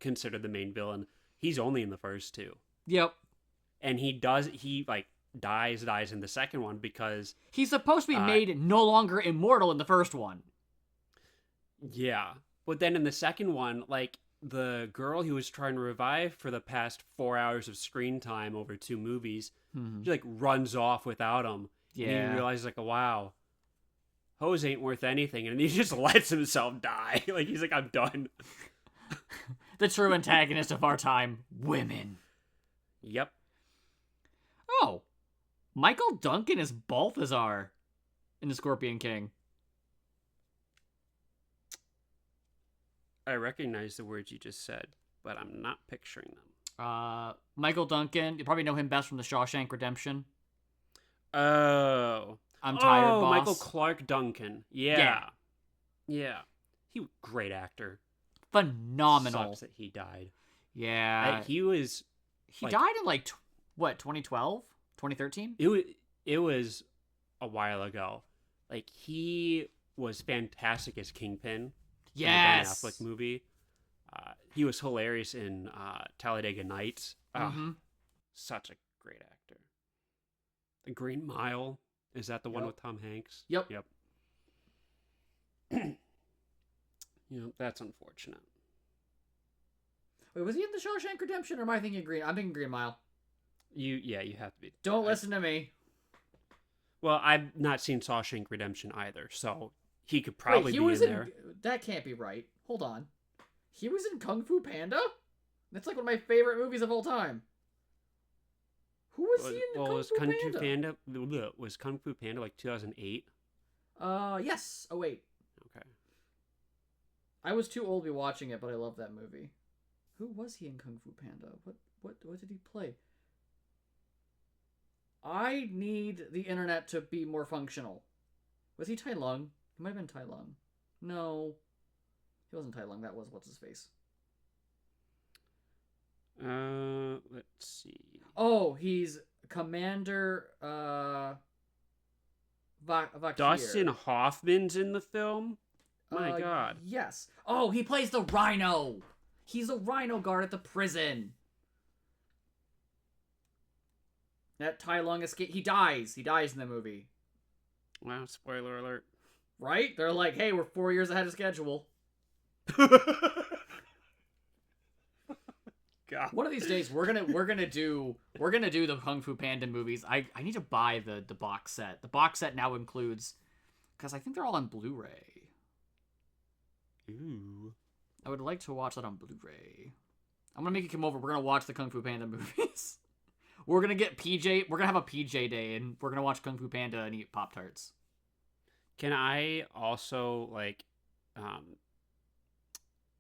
considered the main villain. He's only in the first 2. Yep. And he dies in the second one because he's supposed to be made no longer immortal in the first one. Yeah. But then in the second one, like, the girl he was trying to revive for the past 4 hours of screen time over 2 movies, she like runs off without him. Yeah. And he realizes like, wow, Hose ain't worth anything, and he just lets himself die. Like, he's like, I'm done. The true antagonist of our time, women. Yep. Oh, Michael Duncan is Balthazar in The Scorpion King. I recognize the words you just said, but I'm not picturing them. Michael Duncan, you probably know him best from The Shawshank Redemption. Oh. I'm tired, boss. Michael Clark Duncan. Yeah. He great actor. Phenomenal. Sucks that he died. Yeah. He was... He died in, like, 2012? 2013? It was a while ago. Like, he was fantastic as Kingpin. Yes! In the Ben Affleck movie. He was hilarious in Talladega Nights. Such a great actor. The Green Mile. Is that the one with Tom Hanks? Yep. That's unfortunate. Wait, was he in The Shawshank Redemption, or am I thinking Green? I'm thinking Green Mile. You have to be. Don't listen to me. Well, I've not seen Shawshank Redemption either, so he could probably be in there. That can't be right. Hold on. He was in Kung Fu Panda? That's like one of my favorite movies of all time. Who was he in Well, Kung was Fu Kung Fu Panda? Panda was Kung Fu Panda like 2008? Yes. Oh wait, Okay. I was too old to be watching it, but I love that movie. Who was he in Kung Fu Panda? What did he play? I need the internet to be more functional. Was he Tai Lung? He might have been Tai Lung. No, he wasn't Tai Lung. That was what's his face. Let's see. Oh, he's Commander Dustin Vakir. Hoffman's in the film? My God. Yes. Oh, he plays the Rhino. He's a Rhino guard at the prison. That Tai Lung escape. He dies. He dies in the movie. Wow, spoiler alert. Right? They're like, hey, we're 4 years ahead of schedule. God. One of these days, we're gonna do the Kung Fu Panda movies. I need to buy the box set. The box set now includes, because I think they're all on Blu-ray. Ooh. I would like to watch that on Blu-ray. I'm gonna make you come over. We're gonna watch the Kung Fu Panda movies. We're gonna get PJ. We're gonna have a PJ day, and we're gonna watch Kung Fu Panda and eat Pop-Tarts. Can I also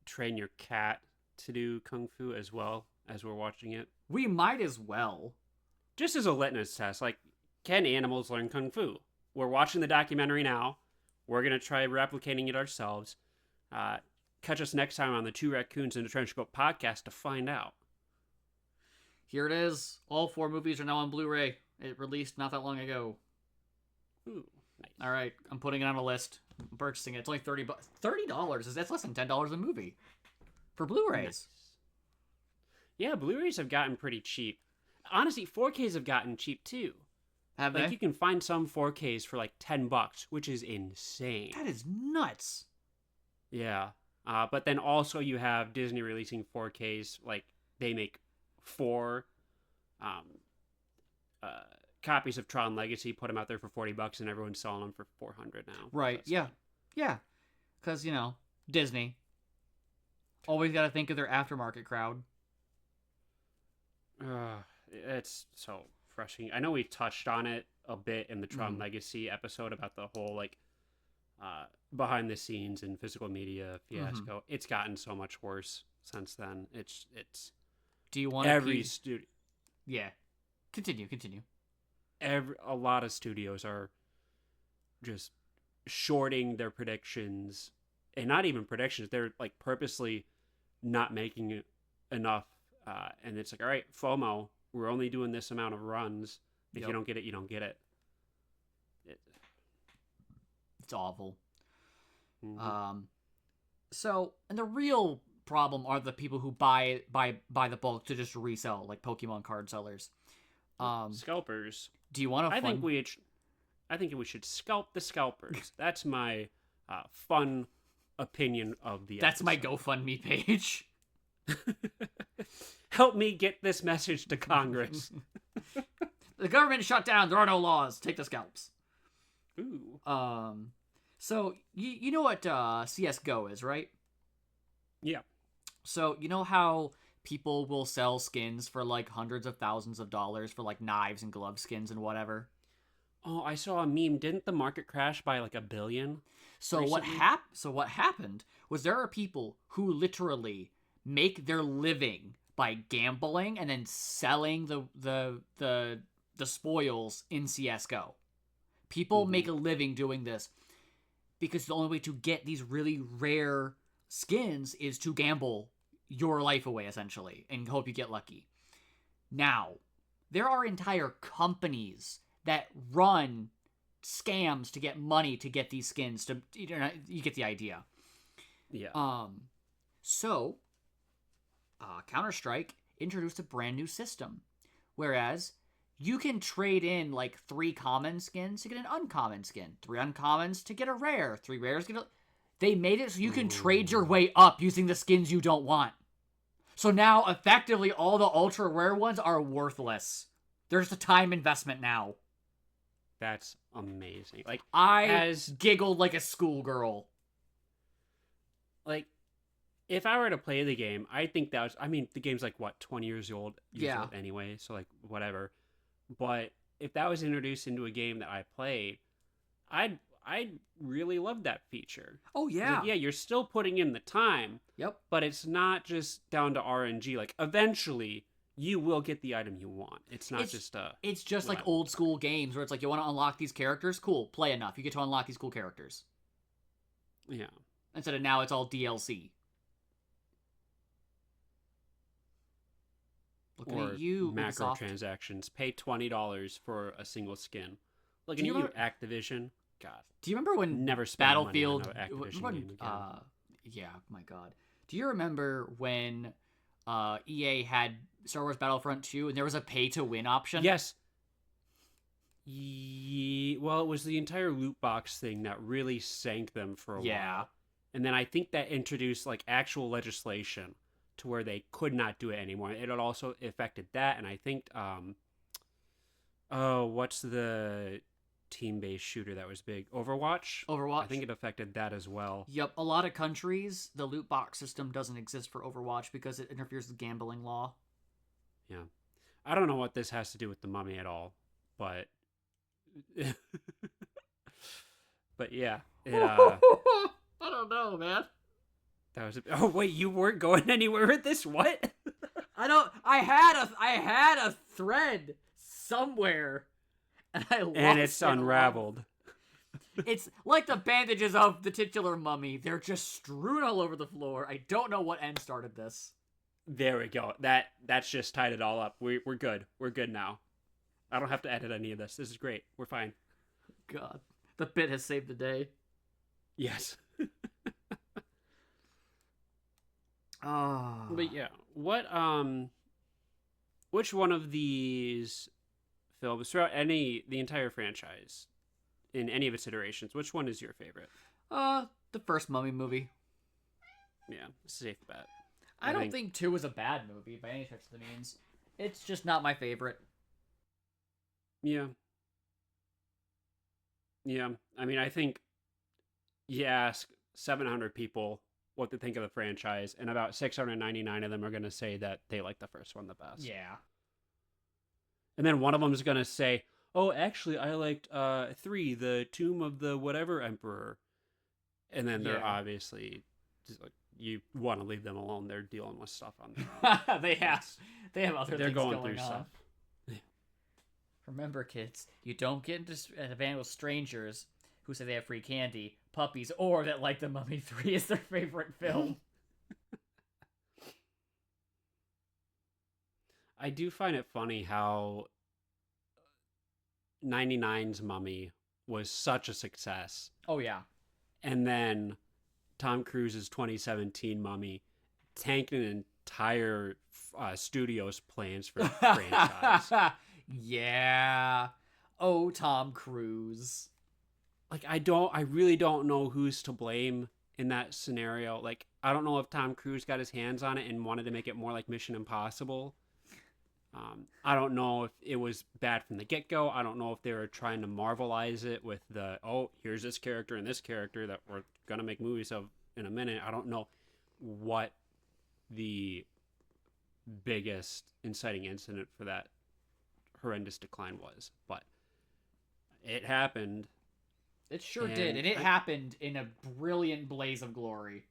train your cat to do kung fu as well as we're watching it? We might as well. Just as a litmus test, like, can animals learn kung fu? We're watching the documentary now. We're gonna try replicating it ourselves. Catch us next time on the Two Raccoons in a Trench Coat podcast to find out. Here it is. All 4 movies are now on Blu-ray. It released not that long ago. Ooh, nice. All right, I'm putting it on a list. I'm purchasing it. It's only $30. $30? That's less than $10 a movie for Blu-rays. Nice. Yeah, Blu-rays have gotten pretty cheap. Honestly, 4Ks have gotten cheap too. Have Like, they? you can find some 4Ks for like $10, which is insane. That is nuts. Yeah. But then also you have Disney releasing 4Ks. Like, they make 4 copies of Tron Legacy, put them out there for $40, and everyone's selling them for $400 now. Right. Yeah. Yeah. Because, Disney. Always got to think of their aftermarket crowd. It's so frustrating. I know we touched on it a bit in the Tron Legacy episode about the whole, like, behind the scenes and physical media fiasco. It's gotten so much worse since then. It's Do you want every studio. Yeah. Continue. A lot of studios are just shorting their predictions, and not even predictions. They're like purposely not making enough, and it's like, all right, FOMO. We're only doing this amount of runs. If you don't get it, you don't get it. It's awful. Mm-hmm. So, and the real problem are the people who buy the bulk to just resell, like Pokemon card sellers. Scalpers. Do you want to? I think we should scalp the scalpers. That's my fun opinion of the. That's my episode. GoFundMe page. Help me get this message to Congress. The government shut down. There are no laws. Take the scalps. Ooh. So you know what CS:GO is, right? Yeah. So you know how people will sell skins for like hundreds of thousands of dollars for like knives and glove skins and whatever. Oh, I saw a meme. Didn't the market crash by like $1 billion? So what happened was there are people who literally make their living by gambling and then selling the spoils in CS:GO. People make a living doing this because the only way to get these really rare skins is to gamble your life away, essentially, and hope you get lucky. Now, there are entire companies that run scams to get money to get these skins. You get the idea. Yeah. So, Counter-Strike introduced a brand new system, whereas you can trade in like 3 common skins to get an uncommon skin, 3 uncommons to get a rare, 3 rares to get a... They made it so you can trade your way up using the skins you don't want. So now, effectively, all the ultra rare ones are worthless. There's a time investment now. That's amazing. Like, I giggled like a schoolgirl. Like, if I were to play the game, I think that was... I mean, the game's like, what, 20 years old? Yeah. Old anyway, so, like, whatever. But if that was introduced into a game that I played, I'd really love that feature. Oh It's like, yeah. yeah, you're still putting in the time, Yep. but it's not just down to RNG. Like eventually you will get the item you want. It's not It's just it's just what like I want old for it. school games where it's like you want to unlock these characters, cool, play enough. You get to unlock these cool characters. Yeah. Instead of now it's all DLC. Looking at Or you, Ubisoft. macrotransactions. Pay $20 for a single skin. Do Looking you at you, remember Activision. God, do you remember when never spending money on Battlefield an Activision when, game again. yeah, my god. Do you remember when EA had Star Wars Battlefront 2 and there was a pay to win option? Yes. Well, it was the entire loot box thing that really sank them for a Yeah. while. And then I think that introduced like actual legislation to where they could not do it anymore. It had also affected that, and I think oh, what's the team-based shooter that was big? Overwatch? Overwatch. I think it affected that as well. Yep, a lot of countries, the loot box system doesn't exist for Overwatch because it interferes with gambling law. Yeah. I don't know what this has to do with the mummy at all, but but yeah, it I don't know, man. that was oh wait, you weren't going anywhere with this? What? I had a thread somewhere and I lost And it's it along- unraveled. It's like the bandages of the titular mummy. They're just strewn all over the floor. I don't know what end started this. There we go. That's just tied it all up. We're good. We're good now. I don't have to edit any of this. This is great. We're fine. God, the bit has saved the day. Yes. Ah. But yeah, which one of these films throughout the entire franchise, in any of its iterations, which one is your favorite? The first Mummy movie. Yeah, safe bet. I don't think 2 is a bad movie by any stretch of the means. It's just not my favorite. Yeah. Yeah. I mean, I think you ask 700 people what they think of the franchise, and about 699 of them are going to say that they like the first one the best. Yeah. And then one of them is going to say, oh, actually, I liked 3, the Tomb of the whatever emperor. And then they're obviously just like, you want to leave them alone. They're dealing with stuff on their own. They have other They're things going through on. stuff. Remember, kids, you don't get into a van with strangers who say they have free candy, puppies, or that like The Mummy 3 is their favorite film. I do find it funny how 99's Mummy was such a success. Oh, yeah. And then Tom Cruise's 2017 Mummy tanked an entire studio's plans for the franchise. Yeah. Oh, Tom Cruise. Like, I really don't know who's to blame in that scenario. Like, I don't know if Tom Cruise got his hands on it and wanted to make it more like Mission Impossible. I don't know if it was bad from the get-go. I don't know if they were trying to Marvelize it with the, oh, here's this character and this character that we're going to make movies of in a minute. I don't know what the biggest inciting incident for that horrendous decline was, but it happened. It sure did, and it happened in a brilliant blaze of glory.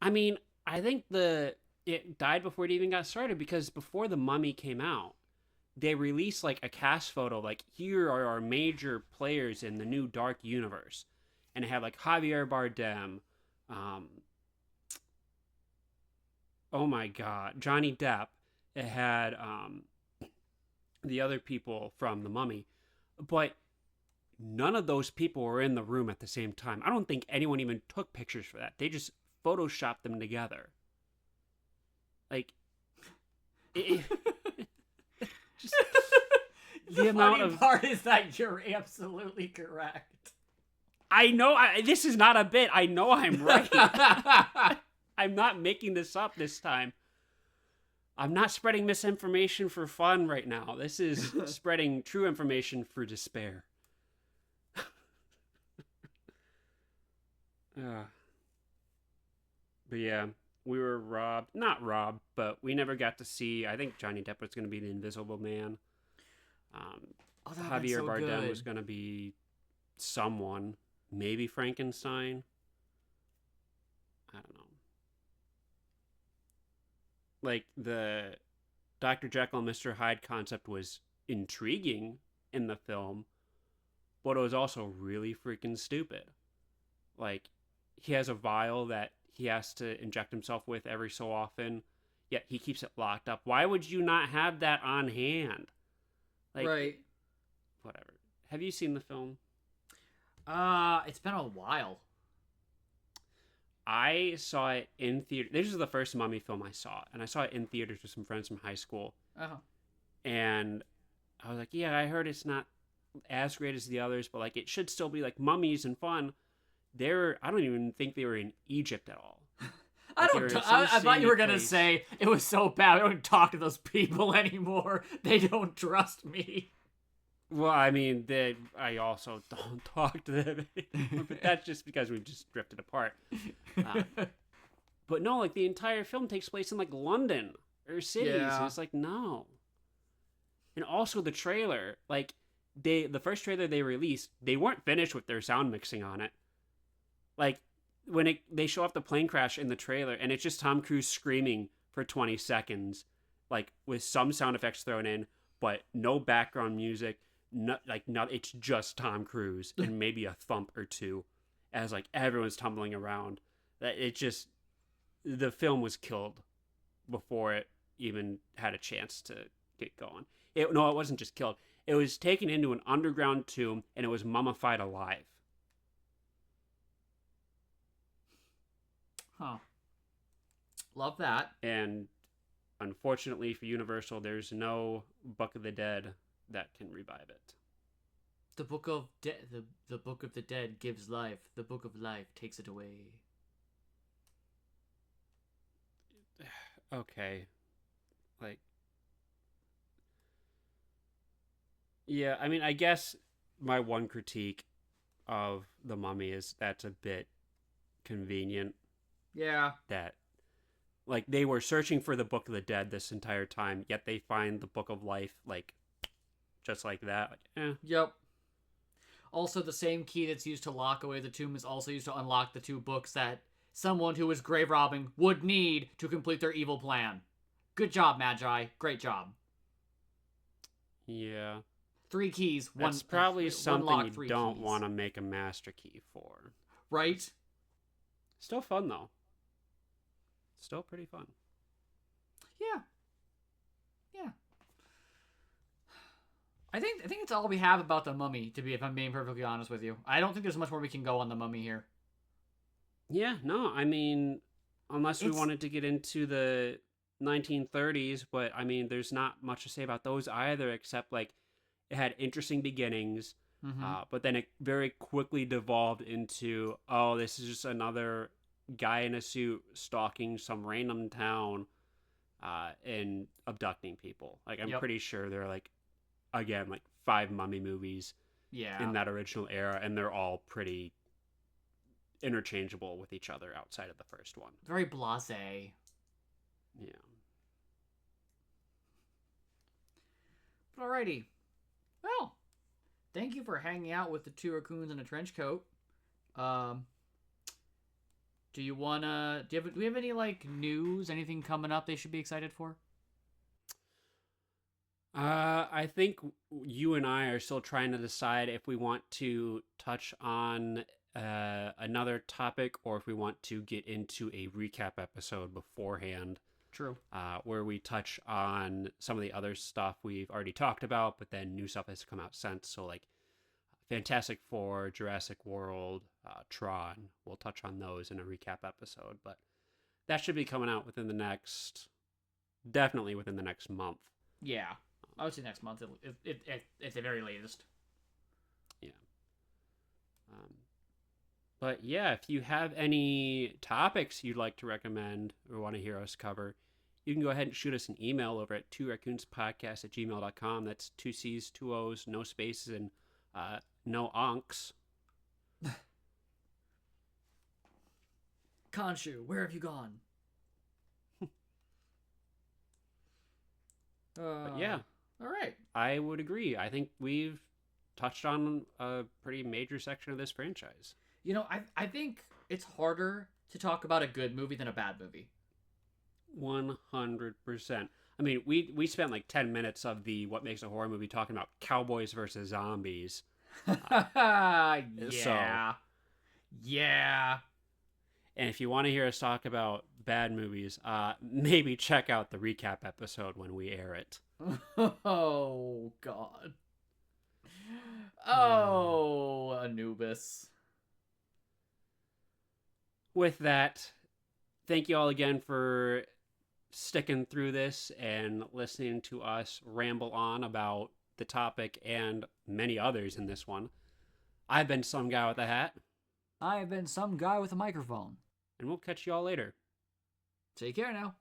I mean, I think it died before it even got started, because before The Mummy came out, they released like a cast photo, like, here are our major players in the new Dark Universe, and it had like Javier Bardem, oh my god, Johnny Depp. It had the other people from The Mummy, but none of those people were in the room at the same time. I don't think anyone even took pictures for that. They just photoshopped them together. Like, just The funny part is that you're absolutely correct. I know. This is not a bit. I know I'm right. I'm not making this up this time. I'm not spreading misinformation for fun right now. This is spreading true information for despair. But yeah, we were not robbed, but we never got to see. I think Johnny Depp was going to be the Invisible Man. Um, Oh, that would have been Javier so Bardem was good. going to be someone, maybe Frankenstein. I don't know. Like the Dr. Jekyll and Mr. Hyde concept was intriguing in the film, but it was also really freaking stupid. Like, he has a vial that he has to inject himself with every so often, yet he keeps it locked up. Why would you not have that on hand? Like, Right. whatever. Have you seen the film? It's been a while. I saw it in theater. This is the first Mummy film I saw, and I saw it in theaters with some friends from high school. Oh. And I was like, yeah, I heard it's not as great as the others, but like it should still be like mummies and fun. I don't even think they were in Egypt at all. I Like they don't. were in some I thought you sandy were gonna place. say it was so bad. I don't talk to those people anymore. They don't trust me. Well, I mean, I also don't talk to them anymore, but that's just because we've just drifted apart. Uh, but no, like the entire film takes place in like London or cities, and Yeah. it's like no. And also the trailer, like the first trailer they released, they weren't finished with their sound mixing on it. Like when they show off the plane crash in the trailer, and it's just Tom Cruise screaming for 20 seconds, like with some sound effects thrown in, but no background music. It's just Tom Cruise and maybe a thump or two, as like everyone's tumbling around. That it just the film was killed before it even had a chance to get going. No, it wasn't just killed. It was taken into an underground tomb and it was mummified alive. Huh. Love that. And unfortunately for Universal, there's no Book of the Dead that can revive it. The the book of the dead gives life. The book of life takes it away. Okay. Like, yeah, I mean, I guess my one critique of The Mummy is that's a bit convenient Yeah. that like they were searching for the Book of the Dead this entire time, yet they find the Book of Life like just like that. Like, Yep. Also, the same key that's used to lock away the tomb is also used to unlock the two books that someone who is grave robbing would need to complete their evil plan. Good job, Magi. Great job. yeah. 3 keys. That's One. probably One something lock. you 3 don't keys. want to make a master key for. Right. Still fun though. Still pretty fun. Yeah. Yeah. I think it's all we have about the Mummy. If I'm being perfectly honest with you, I don't think there's much more we can go on the Mummy here. Yeah, no, I mean, unless we It's wanted to get into the 1930s, but I mean, there's not much to say about those either, except like it had interesting beginnings, mm-hmm. but then it very quickly devolved into, oh, this is just another guy in a suit stalking some random town and abducting people. Like, I'm Yep. pretty sure there are like, again, like 5 mummy movies Yeah. in that original era, and they're all pretty interchangeable with each other outside of the first one. Very blasé. Yeah. Alrighty. Well, thank you for hanging out with the 2 raccoons in a trench coat. Do we have any like news? Anything coming up they should be excited for? I think you and I are still trying to decide if we want to touch on another topic or if we want to get into a recap episode beforehand. True. Where we touch on some of the other stuff we've already talked about, but then new stuff has come out since. So, like Fantastic Four, Jurassic World, Tron. We'll touch on those in a recap episode, but that should be coming out definitely within the next month. Yeah. I would say next month at the very latest. Yeah. But yeah, if you have any topics you'd like to recommend or want to hear us cover, you can go ahead and shoot us an email over at 2raccoonspodcast@gmail.com. That's 2 C's, 2 O's, no spaces, and no onks. Khonshu, where have you gone? But yeah, All right. I would agree. I think we've touched on a pretty major section of this franchise. I think it's harder to talk about a good movie than a bad movie. 100%. I mean, we spent like 10 minutes of the What Makes a Horror Movie talking about cowboys versus zombies. So, Yeah. Yeah. and if you want to hear us talk about bad movies, maybe check out the recap episode when we air it. Oh, God. Oh, Anubis. With that, thank you all again for sticking through this and listening to us ramble on about the topic and many others in this one. I've been some guy with a hat, I have been some guy with a microphone. and we'll catch you all later. Take care now.